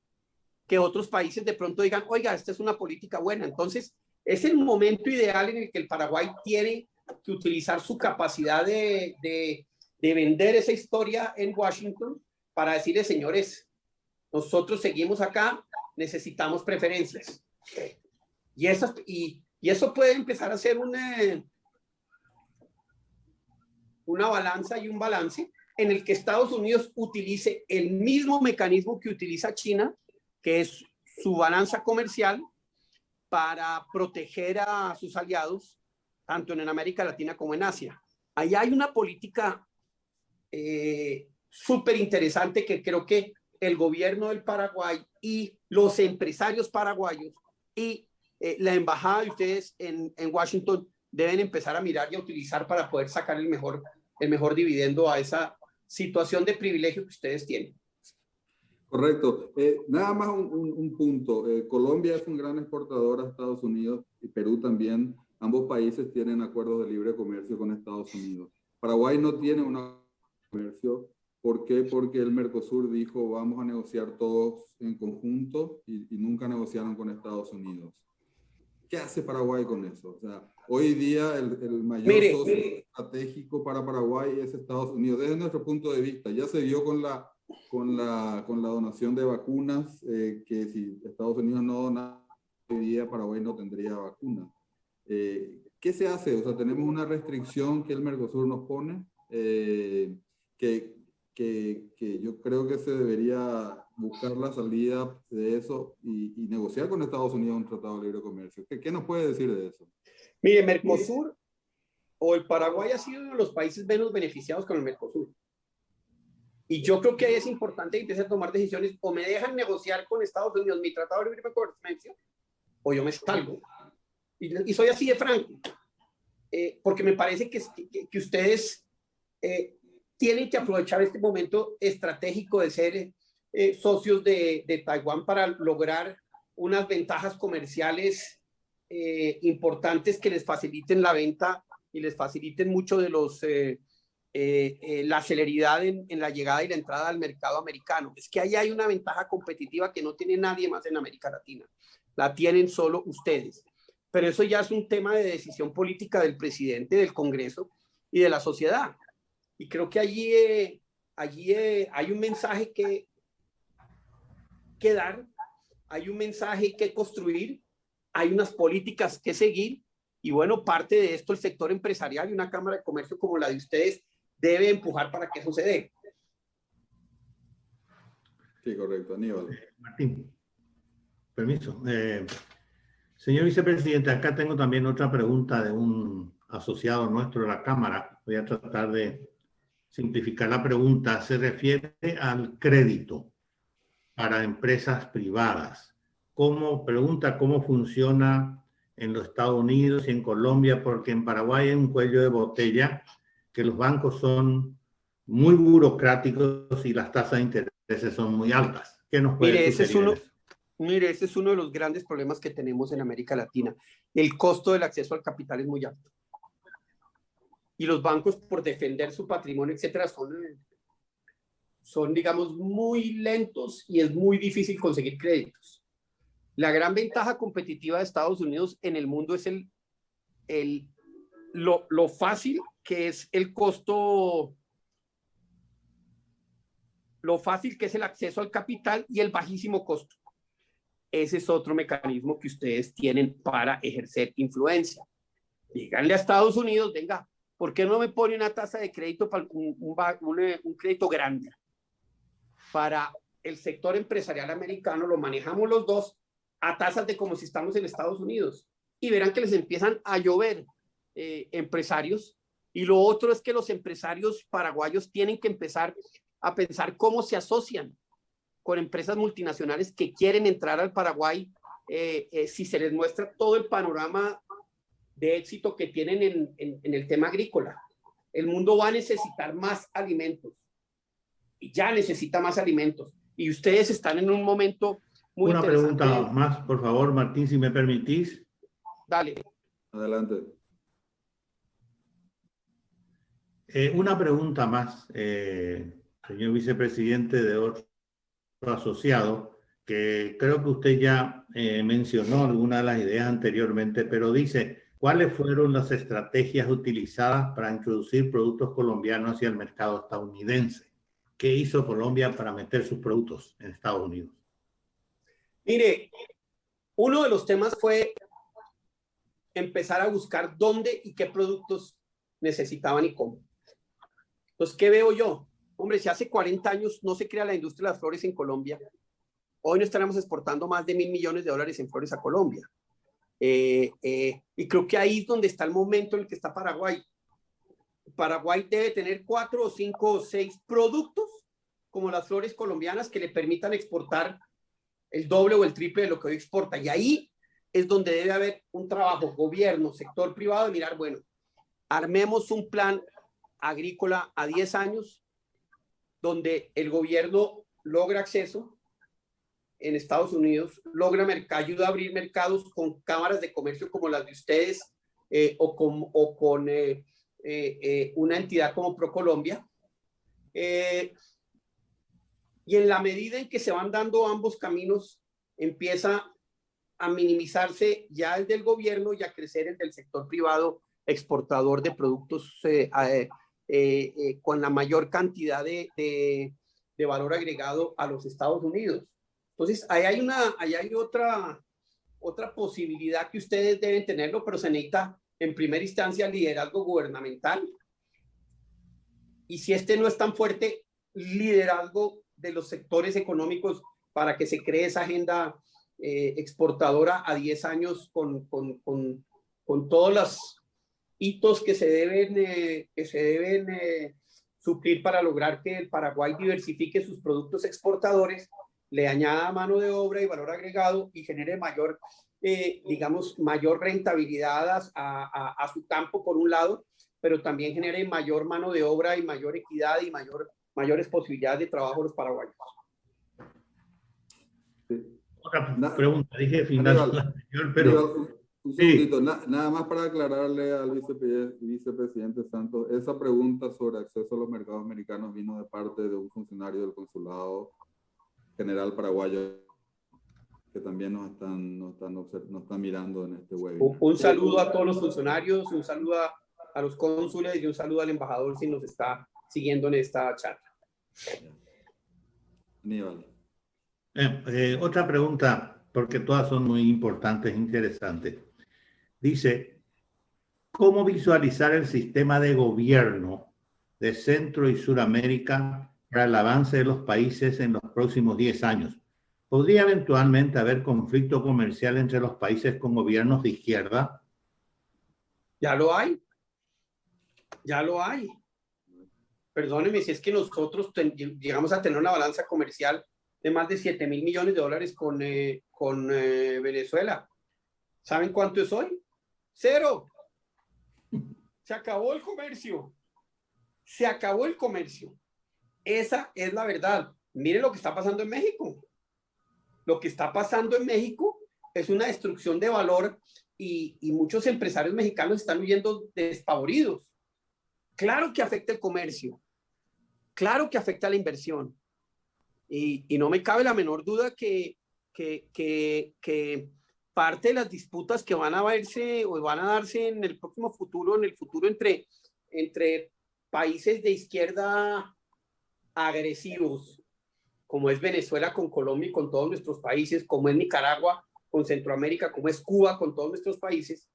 que otros países de pronto digan, oiga, esta es una política buena? Entonces, es el momento ideal en el que el Paraguay tiene que utilizar su capacidad de vender esa historia en Washington para decirle, señores, nosotros seguimos acá, necesitamos preferencias. Y eso puede empezar a ser una balanza y un balance en el que Estados Unidos utilice el mismo mecanismo que utiliza China, que es su balanza comercial, para proteger a sus aliados, tanto en América Latina como en Asia. Ahí hay una política súper interesante que creo que el gobierno del Paraguay y los empresarios paraguayos y la embajada de ustedes en Washington deben empezar a mirar y a utilizar para poder sacar el mejor dividendo a esa situación de privilegio que ustedes tienen. Correcto. Nada más un punto. Colombia es un gran exportador a Estados Unidos y Perú también. Ambos países tienen acuerdos de libre comercio con Estados Unidos. Paraguay no tiene un acuerdo de comercio. ¿Por qué? Porque el Mercosur dijo vamos a negociar todos en conjunto y nunca negociaron con Estados Unidos. ¿qué hace Paraguay con eso? O sea, hoy día el mayor socio estratégico para Paraguay es Estados Unidos, desde nuestro punto de vista. Ya se vio con la donación de vacunas, que si Estados Unidos no dona, hoy día Paraguay no tendría vacunas. ¿Qué se hace? O sea, tenemos una restricción que el Mercosur nos pone, que yo creo que se debería buscar la salida de eso y negociar con Estados Unidos un tratado de libre comercio. ¿Qué nos puede decir de eso? Mire, Mercosur o el Paraguay ha sido uno de los países menos beneficiados con el Mercosur. Y yo creo que ahí es importante que empiece a tomar decisiones, o me dejan negociar con Estados Unidos mi tratado de libre comercio, o yo me salgo. Y soy así de franco, porque me parece que ustedes tienen que aprovechar este momento estratégico de ser socios de Taiwán para lograr unas ventajas comerciales importantes que les faciliten la venta y les faciliten mucho de la celeridad en la llegada y la entrada al mercado americano. Es que ahí hay una ventaja competitiva que no tiene nadie más en América Latina. La tienen solo ustedes. Pero eso ya es un tema de decisión política del presidente, del Congreso y de la sociedad. Y creo que allí hay un mensaje que dar, hay un mensaje que construir, hay unas políticas que seguir. Y bueno, parte de esto el sector empresarial y una Cámara de Comercio como la de ustedes debe empujar para que eso se dé. Sí, correcto. Aníbal. Martín, permiso. Señor vicepresidente, acá tengo también otra pregunta de un asociado nuestro de la Cámara. Voy a tratar de simplificar la pregunta. Se refiere al crédito para empresas privadas. Pregunta cómo funciona en los Estados Unidos y en Colombia, porque en Paraguay hay un cuello de botella, que los bancos son muy burocráticos y las tasas de intereses son muy altas. ¿Qué nos puede sugerir? Mire, ese es uno de los grandes problemas que tenemos en América Latina. El costo del acceso al capital es muy alto. Y los bancos, por defender su patrimonio, etcétera, son, digamos, muy lentos y es muy difícil conseguir créditos. La gran ventaja competitiva de Estados Unidos en el mundo es lo fácil que es el costo, lo fácil que es el acceso al capital y el bajísimo costo. Ese es otro mecanismo que ustedes tienen para ejercer influencia. Díganle a Estados Unidos, venga, ¿por qué no me pone una tasa de crédito para un crédito grande? Para el sector empresarial americano lo manejamos los dos a tasas de como si estamos en Estados Unidos. Y verán que les empiezan a llover empresarios. Y lo otro es que los empresarios paraguayos tienen que empezar a pensar cómo se asocian con empresas multinacionales que quieren entrar al Paraguay, si se les muestra todo el panorama de éxito que tienen en el tema agrícola. El mundo va a necesitar más alimentos, y ya necesita más alimentos, y ustedes están en un momento muy interesante. Una pregunta más, por favor, Martín, si me permitís. Dale. Adelante. Una pregunta más, señor vicepresidente, de otro asociado, que creo que usted ya mencionó algunas de las ideas anteriormente, pero dice, ¿cuáles fueron las estrategias utilizadas para introducir productos colombianos hacia el mercado estadounidense? ¿Qué hizo Colombia para meter sus productos en Estados Unidos? Mire, uno de los temas fue empezar a buscar dónde y qué productos necesitaban y cómo. Entonces, ¿qué veo yo? Hombre, si hace 40 años no se crea la industria de las flores en Colombia, hoy no estaremos exportando más de $1.000 millones en flores a Colombia. Y creo que ahí es donde está el momento en el que está Paraguay. Paraguay debe tener 4 o 5 o 6 productos como las flores colombianas que le permitan exportar el doble o el triple de lo que hoy exporta. Y ahí es donde debe haber un trabajo, gobierno, sector privado, de mirar, bueno, armemos un plan agrícola a 10 años donde el gobierno logra acceso en Estados Unidos, ayuda a abrir mercados con cámaras de comercio como las de ustedes, o con una entidad como ProColombia. Y en la medida en que se van dando ambos caminos, empieza a minimizarse ya el del gobierno y a crecer el del sector privado exportador de productos con la mayor cantidad de valor agregado a los Estados Unidos. Entonces, ahí hay otra posibilidad que ustedes deben tenerlo, pero se necesita en primera instancia liderazgo gubernamental. Y si este no es tan fuerte, liderazgo de los sectores económicos para que se cree esa agenda exportadora a 10 años con todos los hitos que se deben suplir para lograr que el Paraguay diversifique sus productos exportadores, le añada mano de obra y valor agregado y genere mayor, mayor rentabilidad a su campo por un lado, pero también genere mayor mano de obra y mayor equidad y mayores posibilidades de trabajo a los paraguayos. Otra pregunta, dije final la anterior, pero... Un segundito, nada más para aclararle al vicepresidente Santos, esa pregunta sobre acceso a los mercados americanos vino de parte de un funcionario del Consulado General Paraguayo que también nos están mirando en este webinar. Un saludo a todos los funcionarios, un saludo a los cónsules y un saludo al embajador si nos está siguiendo en esta charla. Aníbal. Otra pregunta, porque todas son muy importantes e interesantes. Dice, ¿cómo visualizar el sistema de gobierno de Centro y Suramérica para el avance de los países en los próximos 10 años? ¿Podría eventualmente haber conflicto comercial entre los países con gobiernos de izquierda? Ya lo hay. Ya lo hay. Perdóneme si es que nosotros llegamos a tener una balanza comercial de más de 7.000 millones de dólares con Venezuela. ¿Saben cuánto es hoy? 0. Se acabó el comercio. Se acabó el comercio. Esa es la verdad. Miren lo que está pasando en México. Lo que está pasando en México es una destrucción de valor y muchos empresarios mexicanos están huyendo despavoridos. Claro que afecta el comercio. Claro que afecta la inversión. Y no me cabe la menor duda que parte de las disputas que van a verse o van a darse en el próximo futuro, entre países de izquierda agresivos, como es Venezuela con Colombia y con todos nuestros países, como es Nicaragua con Centroamérica, como es Cuba con todos nuestros países,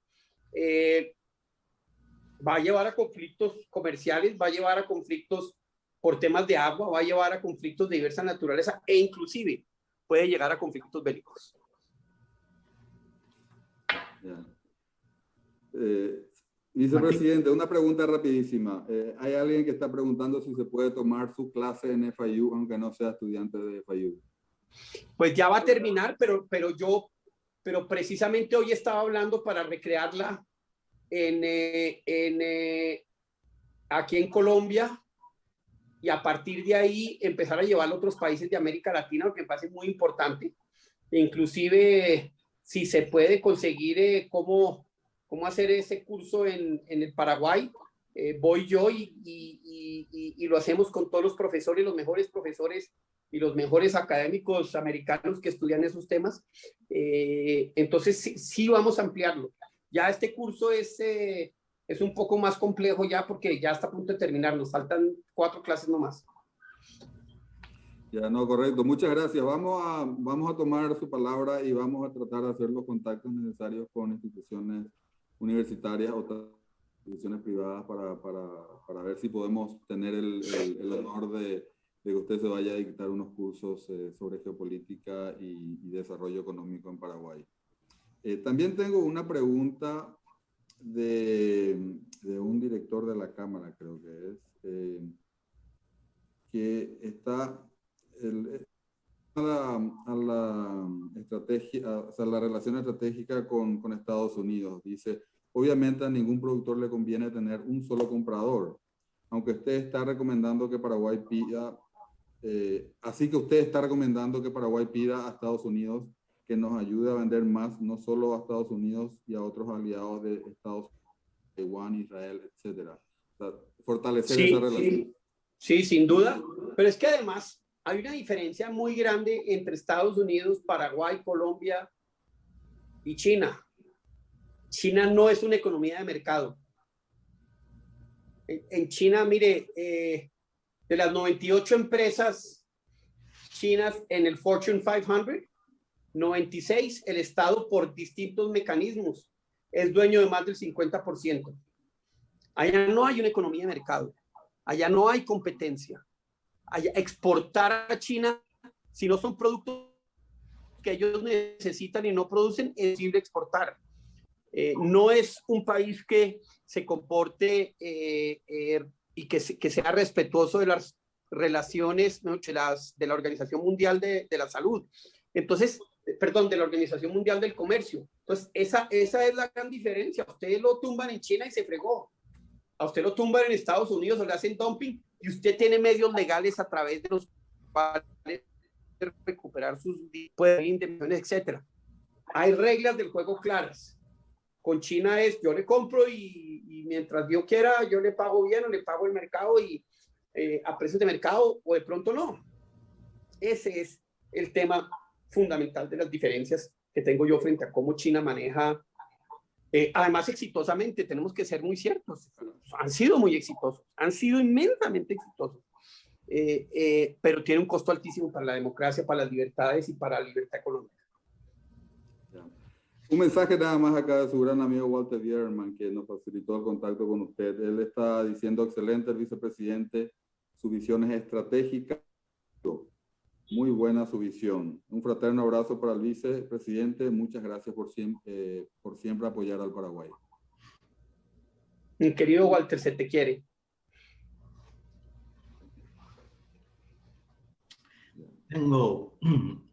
va a llevar a conflictos comerciales, va a llevar a conflictos por temas de agua, va a llevar a conflictos de diversa naturaleza e inclusive puede llegar a conflictos bélicos. Vicepresidente, una pregunta rapidísima. Hay alguien que está preguntando si se puede tomar su clase en FIU aunque no sea estudiante de FIU. Pues ya va a terminar, pero precisamente hoy estaba hablando para recrearla aquí en Colombia y a partir de ahí empezar a llevarlo a otros países de América Latina, lo que me parece muy importante. Inclusive si se puede conseguir cómo hacer ese curso en el Paraguay, voy yo y lo hacemos con todos los profesores, los mejores profesores y los mejores académicos americanos que estudian esos temas. Entonces sí vamos a ampliarlo. Ya este curso es un poco más complejo ya porque ya está a punto de terminar, nos faltan 4 clases nomás. Ya, no, correcto. Muchas gracias. Vamos a tomar su palabra y vamos a tratar de hacer los contactos necesarios con instituciones universitarias o instituciones privadas para ver si podemos tener el honor de que usted se vaya a dictar unos cursos sobre geopolítica y desarrollo económico en Paraguay. También tengo una pregunta de un director de la Cámara, creo que es, que está a la estrategia, o sea, la relación estratégica con Estados Unidos. Dice, obviamente a ningún productor le conviene tener un solo comprador, aunque usted está recomendando que Paraguay pida, así que usted está recomendando que Paraguay pida a Estados Unidos que nos ayude a vender más, no solo a Estados Unidos y a otros aliados de Estados Unidos, Taiwán, Israel, etcétera. O sea, fortalecer esa relación. Sí, sin duda, pero es que además hay una diferencia muy grande entre Estados Unidos, Paraguay, Colombia y China. China no es una economía de mercado. En China, mire, de las 98 empresas chinas en el Fortune 500, 96, el Estado por distintos mecanismos es dueño de más del 50%. Allá no hay una economía de mercado. Allá no hay competencia. Allá exportar a China, si no son productos que ellos necesitan y no producen, es imposible exportar. No es un país que se comporte y que sea respetuoso de las relaciones, ¿no?, de la Organización Mundial de la Salud. Entonces, perdón, de la Organización Mundial del Comercio. Entonces, esa es la gran diferencia. A usted lo tumban en China y se fregó. A usted lo tumban en Estados Unidos o le hacen dumping y usted tiene medios legales a través de los cuales recuperar sus indemnizaciones, etcétera. Hay reglas del juego claras. Con China es, yo le compro y mientras yo quiera, yo le pago bien o le pago el mercado y a precios de mercado o de pronto no. Ese es el tema fundamental de las diferencias que tengo yo frente a cómo China maneja, además exitosamente, tenemos que ser muy ciertos, han sido muy exitosos, han sido inmensamente exitosos, pero tiene un costo altísimo para la democracia, para las libertades y para la libertad económica. Un mensaje nada más acá de su gran amigo Walter Bierman, que nos facilitó el contacto con usted. Él está diciendo, excelente el vicepresidente, su visión es estratégica, muy buena su visión. Un fraterno abrazo para el vicepresidente, muchas gracias por siempre apoyar al Paraguay. Mi querido Walter, se te quiere. Tengo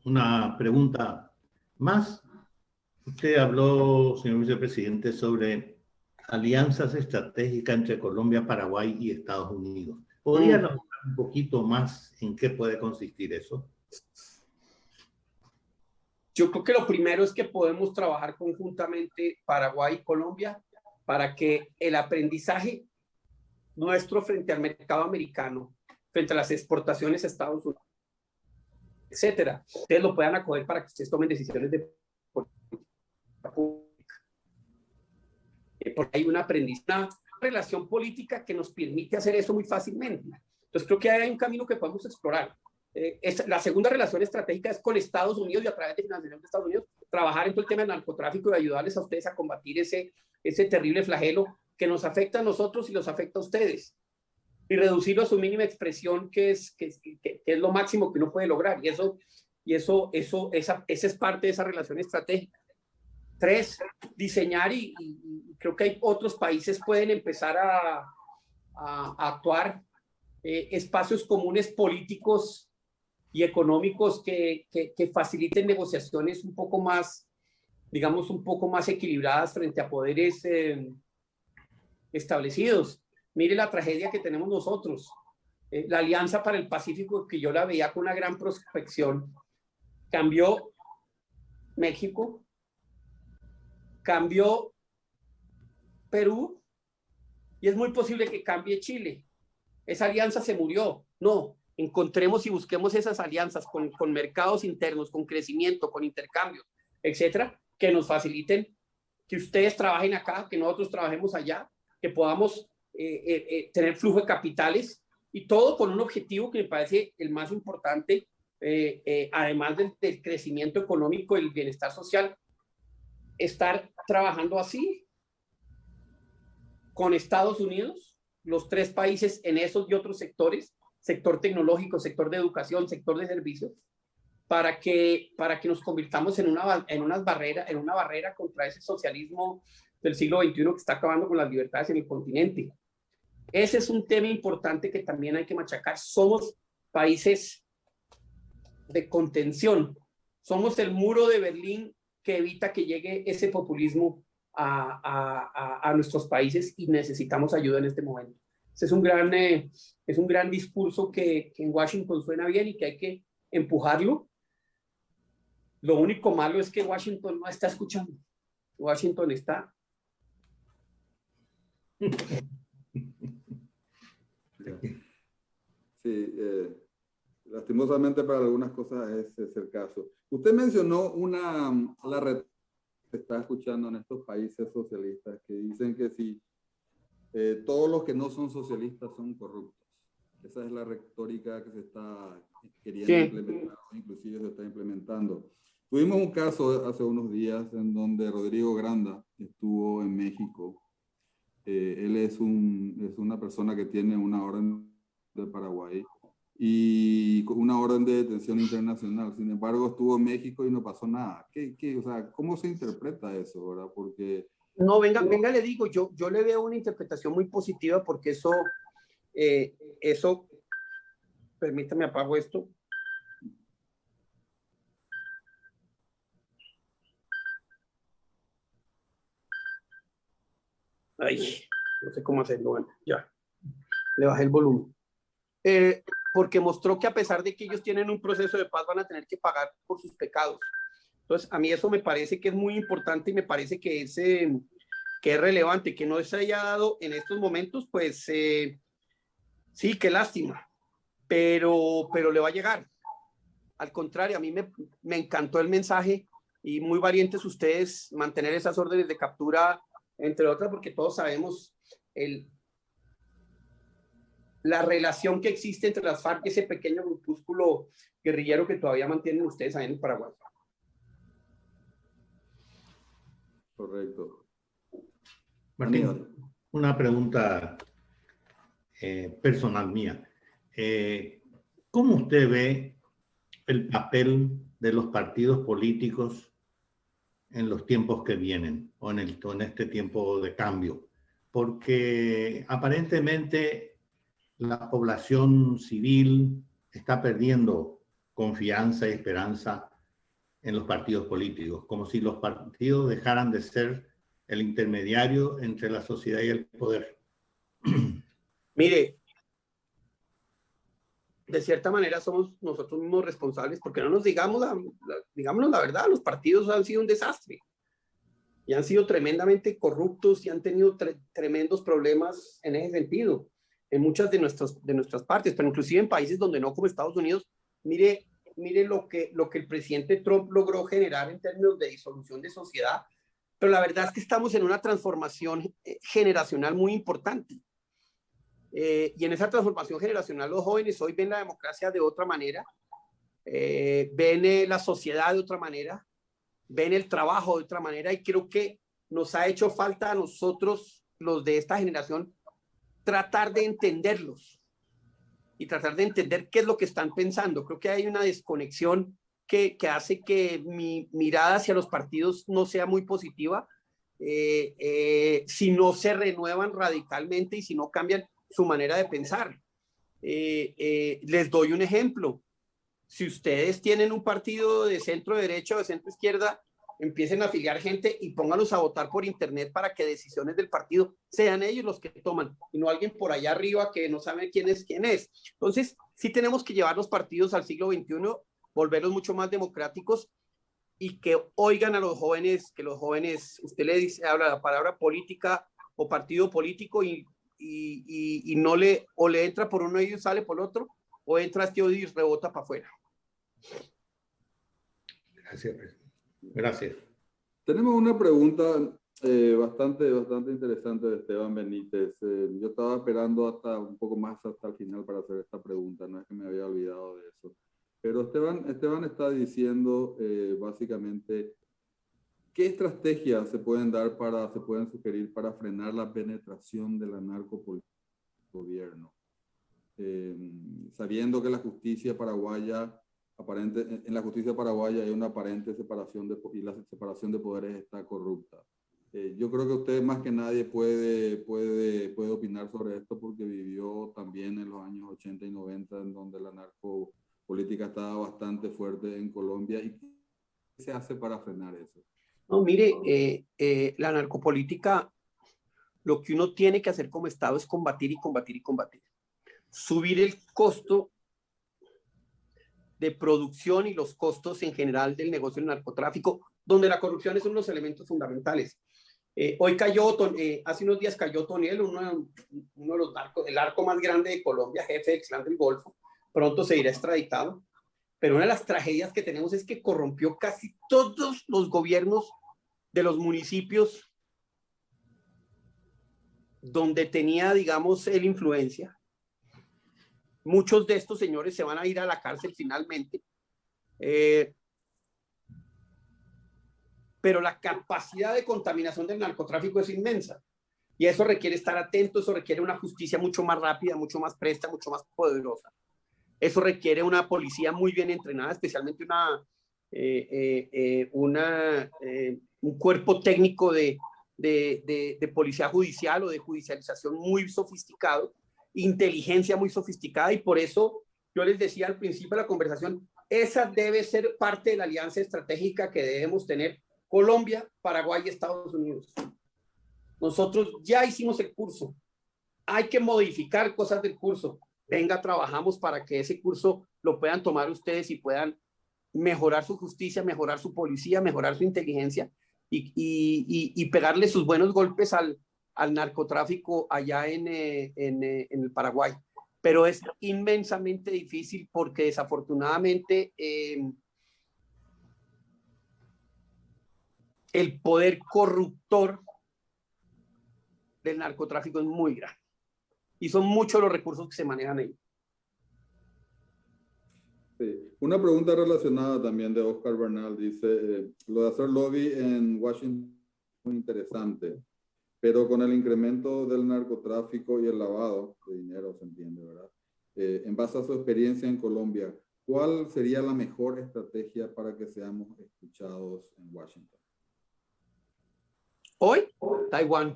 una pregunta más. Usted habló, señor vicepresidente, sobre alianzas estratégicas entre Colombia, Paraguay y Estados Unidos. ¿Podría hablar un poquito más en qué puede consistir eso? Yo creo que lo primero es que podemos trabajar conjuntamente Paraguay y Colombia para que el aprendizaje nuestro frente al mercado americano, frente a las exportaciones a Estados Unidos, etcétera, ustedes lo puedan acoger para que ustedes tomen decisiones de política pública. Porque hay una relación política que nos permite hacer eso muy fácilmente. Entonces creo que hay un camino que podemos explorar. La segunda relación estratégica es con Estados Unidos y a través de financiación de Estados Unidos trabajar en todo el tema del narcotráfico y ayudarles a ustedes a combatir ese terrible flagelo que nos afecta a nosotros y los afecta a ustedes y reducirlo a su mínima expresión, que es lo máximo que uno puede lograr, y esa es parte de esa relación estratégica. 3, diseñar y creo que hay otros países pueden empezar a actuar espacios comunes políticos y económicos que faciliten negociaciones un poco más, digamos, un poco más equilibradas frente a poderes establecidos. Mire la tragedia que tenemos nosotros. La Alianza para el Pacífico, que yo la veía con una gran prospección, cambió México, cambió Perú y es muy posible que cambie Chile. Esa alianza se murió. No, encontremos y busquemos esas alianzas con mercados internos, con crecimiento, con intercambios, etcétera, que nos faciliten que ustedes trabajen acá, que nosotros trabajemos allá, que podamos tener flujo de capitales y todo con un objetivo que me parece el más importante, además del crecimiento económico y el bienestar social, estar trabajando así con Estados Unidos, los 3 países en esos y otros sectores, sector tecnológico, sector de educación, sector de servicios, para que nos convirtamos en una barrera contra ese socialismo del siglo XXI que está acabando con las libertades en el continente. Ese es un tema importante que también hay que machacar. Somos países de contención. Somos el muro de Berlín que evita que llegue ese populismo a nuestros países y necesitamos ayuda en este momento. Ese es un gran discurso que en Washington suena bien y que hay que empujarlo. Lo único malo es que Washington no está escuchando. Washington está... Sí, lastimosamente para algunas cosas es el caso. Usted mencionó la se está escuchando en estos países socialistas, que dicen que si todos los que no son socialistas son corruptos. Esa es la retórica que se está queriendo implementar, o inclusive se está implementando. Tuvimos un caso hace unos días en donde Rodrigo Granda estuvo en México. Él es una persona que tiene una orden de Paraguay y una orden de detención internacional. Sin embargo, estuvo en México y no pasó nada. O sea, ¿cómo se interpreta eso, verdad? Porque... No, venga, le digo, yo le veo una interpretación muy positiva porque eso, permítame apago esto. Ay, no sé cómo hacerlo, bueno, ya, le bajé el volumen. Porque mostró que a pesar de que ellos tienen un proceso de paz, van a tener que pagar por sus pecados. Entonces, a mí eso me parece que es muy importante y me parece que es relevante, que no se haya dado en estos momentos, pues sí, qué lástima, pero le va a llegar. Al contrario, a mí me encantó el mensaje y muy valientes ustedes mantener esas órdenes de captura, entre otras, porque todos sabemos la relación que existe entre las FARC y ese pequeño grupúsculo guerrillero que todavía mantienen ustedes ahí en el Paraguay. Correcto. Martín, una pregunta personal mía. ¿Cómo usted ve el papel de los partidos políticos en los tiempos que vienen o en este tiempo de cambio? Porque aparentemente la población civil está perdiendo confianza y esperanza en los partidos políticos, como si los partidos dejaran de ser el intermediario entre la sociedad y el poder. Mire, de cierta manera somos nosotros mismos responsables, porque no nos digámonos la verdad, los partidos han sido un desastre y han sido tremendamente corruptos y han tenido tremendos problemas en ese sentido, en muchas de nuestras partes, pero inclusive en países donde no, como Estados Unidos. Mire lo que el presidente Trump logró generar en términos de disolución de sociedad, pero la verdad es que estamos en una transformación generacional muy importante. Y en esa transformación generacional los jóvenes hoy ven la democracia de otra manera, ven la sociedad de otra manera, ven el trabajo de otra manera, y creo que nos ha hecho falta a nosotros, los de esta generación, tratar de entenderlos y tratar de entender qué es lo que están pensando. Creo que hay una desconexión que hace que mi mirada hacia los partidos no sea muy positiva si no se renuevan radicalmente y si no cambian su manera de pensar. Les doy un ejemplo. Si ustedes tienen un partido de centro derecha o de centro izquierda, empiecen a afiliar gente y pónganlos a votar por internet para que decisiones del partido sean ellos los que toman y no alguien por allá arriba que no sabe quién es. Entonces, sí tenemos que llevar los partidos al siglo XXI, volverlos mucho más democráticos y que oigan a los jóvenes, que los jóvenes, usted le dice, habla la palabra política o partido político y no le entra por uno y sale por otro, o entra este odio y rebota para afuera. Gracias. Tenemos una pregunta bastante interesante de Esteban Benítez. Yo estaba esperando un poco más hasta el final para hacer esta pregunta, no es que me había olvidado de eso. Pero Esteban está diciendo básicamente qué estrategias se pueden sugerir para frenar la penetración de la narcopolítica del gobierno. Sabiendo que la justicia paraguaya en la justicia paraguaya hay una aparente separación y la separación de poderes está corrupta. Yo creo que usted más que nadie puede opinar sobre esto porque vivió también en los años 80 y 90 en donde la narcopolítica estaba bastante fuerte en Colombia. ¿Y qué se hace para frenar eso? No, mire, la narcopolítica, lo que uno tiene que hacer como Estado es combatir y combatir y combatir. Subir el costo de producción y los costos en general del negocio del narcotráfico, donde la corrupción es uno de los elementos fundamentales. Hoy hace unos días cayó Toniel, uno de los el narco más grande de Colombia, jefe del Clan del Golfo. Pronto se irá extraditado. Pero una de las tragedias que tenemos es que corrompió casi todos los gobiernos de los municipios donde tenía, digamos, él influencia. Muchos de estos señores se van a ir a la cárcel finalmente. Pero la capacidad de contaminación del narcotráfico es inmensa. Y eso requiere estar atento, eso requiere una justicia mucho más rápida, mucho más presta, mucho más poderosa. Eso requiere una policía muy bien entrenada, especialmente un cuerpo técnico de policía judicial o de judicialización muy sofisticado, inteligencia muy sofisticada, y por eso yo les decía al principio de la conversación, esa debe ser parte de la alianza estratégica que debemos tener Colombia, Paraguay y Estados Unidos. Nosotros ya hicimos el curso, hay que modificar cosas del curso. Venga, trabajamos para que ese curso lo puedan tomar ustedes y puedan mejorar su justicia, mejorar su policía, mejorar su inteligencia y pegarle sus buenos golpes al narcotráfico allá en el Paraguay. Pero es inmensamente difícil porque desafortunadamente el poder corruptor del narcotráfico es muy grande. Y son muchos los recursos que se manejan ahí. Sí. Una pregunta relacionada también de Oscar Bernal. Dice, lo de hacer lobby en Washington es muy interesante, pero con el incremento del narcotráfico y el lavado de dinero, se entiende, ¿verdad? En base a su experiencia en Colombia, ¿cuál sería la mejor estrategia para que seamos escuchados en Washington? Hoy, Taiwán.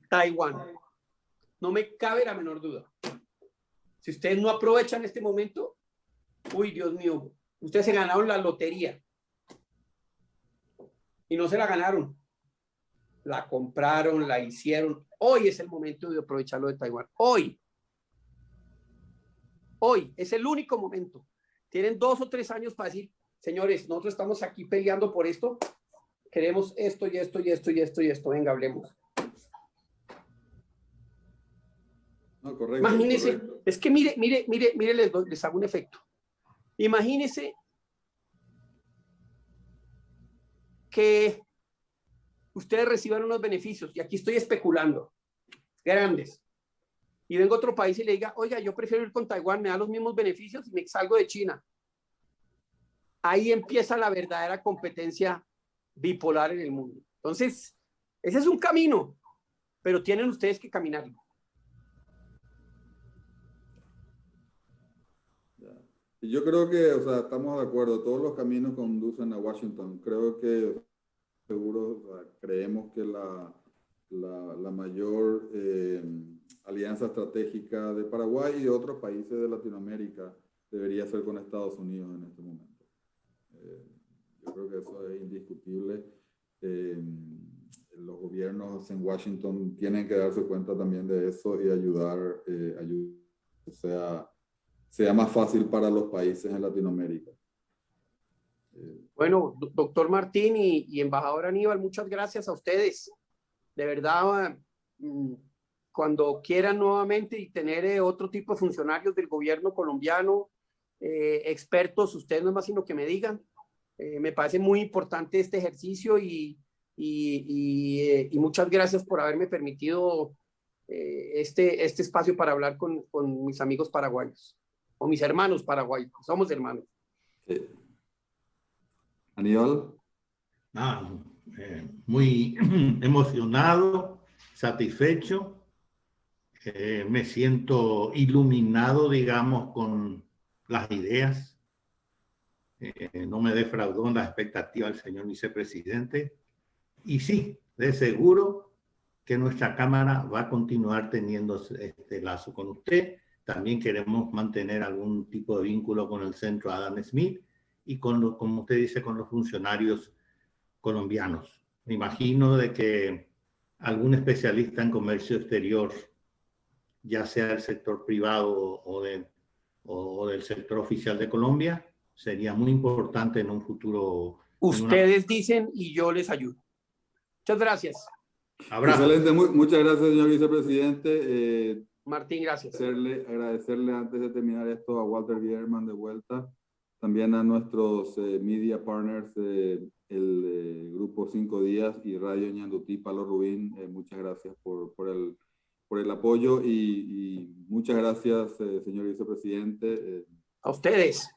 Taiwán. No me cabe la menor duda. Si ustedes no aprovechan este momento, uy, Dios mío, ustedes se ganaron la lotería. Y no se la ganaron. La compraron, la hicieron. Hoy es el momento de aprovecharlo de Taiwán. Hoy. Hoy es el único momento. Tienen 2 o 3 años para decir, señores, nosotros estamos aquí peleando por esto. Queremos esto y esto y esto y esto y esto. Venga, hablemos. No, correcto, Imagínense, correcto. es que mire, les hago un efecto. Imagínense que ustedes reciban unos beneficios, y aquí estoy especulando, grandes, y vengo a otro país y le diga, oiga, yo prefiero ir con Taiwán, me da los mismos beneficios y me salgo de China. Ahí empieza la verdadera competencia bipolar en el mundo. Entonces, ese es un camino, pero tienen ustedes que caminarlo. Yo creo que, o sea, estamos de acuerdo, todos los caminos conducen a Washington. Creo que, seguro, o sea, creemos que la mayor alianza estratégica de Paraguay y de otros países de Latinoamérica debería ser con Estados Unidos en este momento. Yo creo que eso es indiscutible. Los gobiernos en Washington tienen que darse cuenta también de eso y ayudar, o sea más fácil para los países en Latinoamérica. Bueno, doctor Martín y embajador Aníbal, muchas gracias a ustedes. De verdad, cuando quieran nuevamente y tener otro tipo de funcionarios del gobierno colombiano, expertos, ustedes no es más sino que me digan. Me parece muy importante este ejercicio y muchas gracias por haberme permitido este espacio para hablar con mis amigos paraguayos. O mis hermanos paraguayos, somos hermanos. Sí. Aníbal. Muy emocionado, satisfecho, me siento iluminado, digamos, con las ideas. No me defraudó en la expectativa el señor vicepresidente. Y sí, de seguro que nuestra Cámara va a continuar teniendo este lazo con usted. También queremos mantener algún tipo de vínculo con el Centro Adam Smith y con, como usted dice, con los funcionarios colombianos. Me imagino de que algún especialista en comercio exterior, ya sea del sector privado o del sector oficial de Colombia, sería muy importante en un futuro. Ustedes dicen y yo les ayudo. Muchas gracias. Abrazo. Excelente, muchas gracias, señor vicepresidente. Martín, gracias. Agradecerle antes de terminar esto a Walter Bierman de vuelta. también a nuestros media partners, el Grupo 5 Días y Radio Ñandutí, Palo Rubín, muchas gracias por el apoyo y muchas gracias, señor vicepresidente. A ustedes.